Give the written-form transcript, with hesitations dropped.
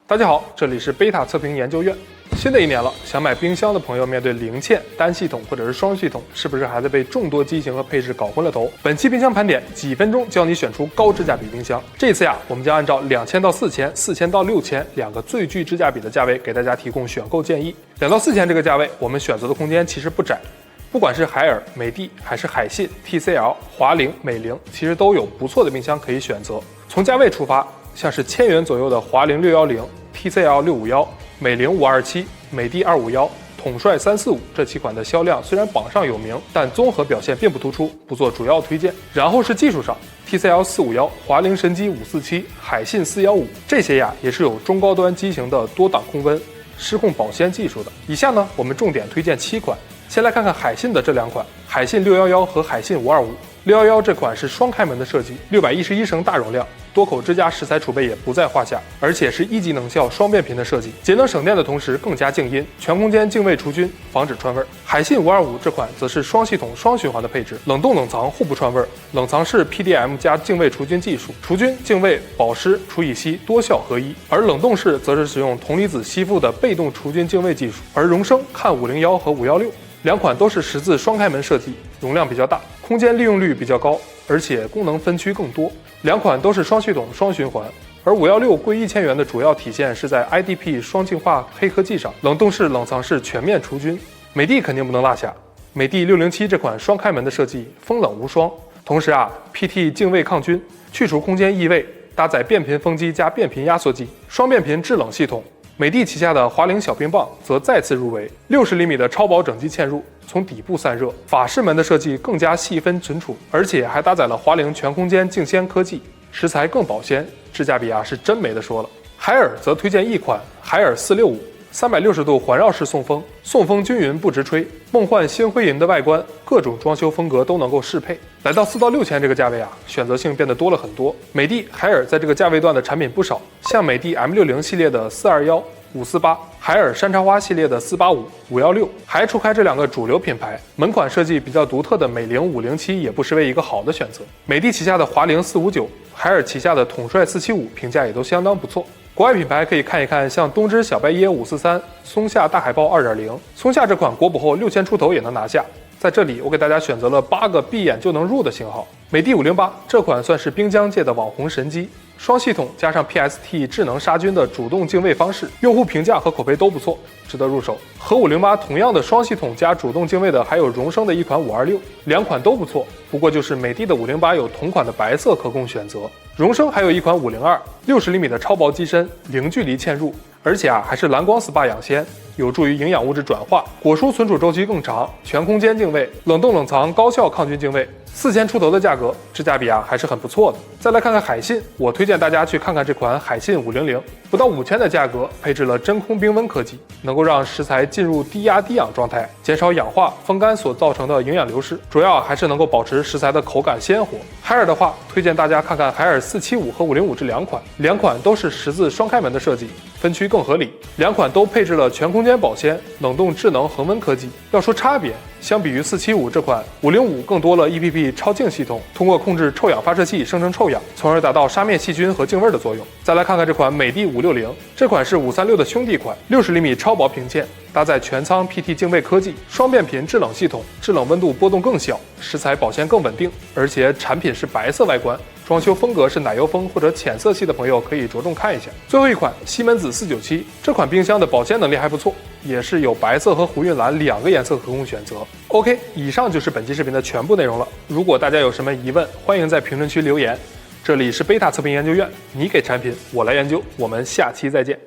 大家好，这里是贝塔测评研究院。新的一年了，想买冰箱的朋友，面对零件、单系统或者是双系统，是不是还在被众多机型和配置搞昏了头？本期冰箱盘点，几分钟教你选出高支架比冰箱。这次呀，我们将按照2000到4000、4000到6000两个最具支架比的价位，给大家提供选购建议。2到4000这个价位，我们选择的空间其实不窄。不管是海尔、美的还是海信、TCL、华凌、美凌，其实都有不错的冰箱可以选择。从价位出发，像是1000元左右的华凌610、TCL 651、美凌527、美的251、统帅345这几款的销量虽然榜上有名，但综合表现并不突出，不做主要推荐。然后是技术上 ，TCL 451、华凌神机547、海信415这些呀也是有中高端机型的多档控温、湿控保鲜技术的。以下呢，我们重点推荐7款。先来看看海信的这2款，海信611和海信525。611这款是双开门的设计，611升大容量，多口支架食材储备也不在话下，而且是1级能效双变频的设计，节能省电的同时更加静音，全空间净味除菌，防止串味。海信525这款则是双系统双循环的配置，冷冻冷藏互不串味，冷藏式 PDM 加净味除菌技术，除菌、净味、保湿、除乙烯多效合一；而冷冻式则是使用铜离子吸附的被动除菌净味技术。而荣升看501和516。2款都是10字双开门设计，容量比较大，空间利用率比较高，而且功能分区更多。2款都是双系统双循环，而516贵1000元的主要体现是在 IDP 双净化黑科技上，冷冻式、冷藏式全面除菌。美的肯定不能落下，美的607这款双开门的设计风冷无双，同时PT 净味抗菌，去除空间异味，搭载变频风机加变频压缩机，双变频制冷系统。美的旗下的华凌小冰棒则再次入围，60厘米的超薄整机嵌入，从底部散热，法式门的设计更加细分存储，而且还搭载了华凌全空间净鲜科技，食材更保鲜，支架比是真没得说了。海尔则推荐一款海尔465，360度环绕式送风，送风均匀不直吹，梦幻星辉银的外观，各种装修风格都能够适配。来到4到6000这个价位选择性变得多了很多。美的、海尔在这个价位段的产品不少，像美的 M60系列的421、548，海尔山茶花系列的485、516，还除开这2个主流品牌，门款设计比较独特的美凌507也不失为一个好的选择。美的旗下的华凌459，海尔旗下的统帅475评价也都相当不错。国外品牌可以看一看，像东芝小白椰543、松下大海豹2.0，松下这款国补后6000出头也能拿下。在这里，我给大家选择了8个闭眼就能入的型号。美的508这款算是冰箱界的网红神机，双系统加上 PST 智能杀菌的主动净味方式，用户评价和口碑都不错，值得入手。和508同样的双系统加主动净味的还有荣升的一款526，2款都不错，不过就是美的508有同款的白色可供选择，荣升还有一款502，60厘米的超薄机身，零距离嵌入，而且还是蓝光 SPA 养鲜，有助于营养物质转化，果蔬存储周期更长，全空间净味，冷冻冷藏高效抗菌净味。4000出头的价格，支架比还是很不错的。再来看看海信，我推荐大家去看看这款海信500，不到5000的价格，配置了真空冰温科技，能够让食材进入低压低氧状态，减少氧化、风干所造成的营养流失，主要还是能够保持食材的口感鲜活。海尔的话，推荐大家看看海尔475和505这2款都是10字双开门的设计，分区更合理，2款都配置了全空间保鲜、冷冻智能恒温科技。要说差别，相比于475这款，505更多了 EPP 超净系统，通过控制臭氧发射器生成臭氧，从而达到杀灭细菌和净味的作用。再来看看这款美的560，这款是536的兄弟款，60厘米超薄屏嵌，搭载全舱 PT 净味科技，双变频制冷系统，制冷温度波动更小，食材保鲜更稳定，而且产品是白色外观。装修风格是奶油风或者浅色系的朋友可以着重看一下。最后一款西门子497，这款冰箱的保鲜能力还不错，也是有白色和湖韵蓝2个颜色可供选择。OK， 以上就是本期视频的全部内容了。如果大家有什么疑问，欢迎在评论区留言。这里是贝塔测评研究院，你给产品，我来研究。我们下期再见。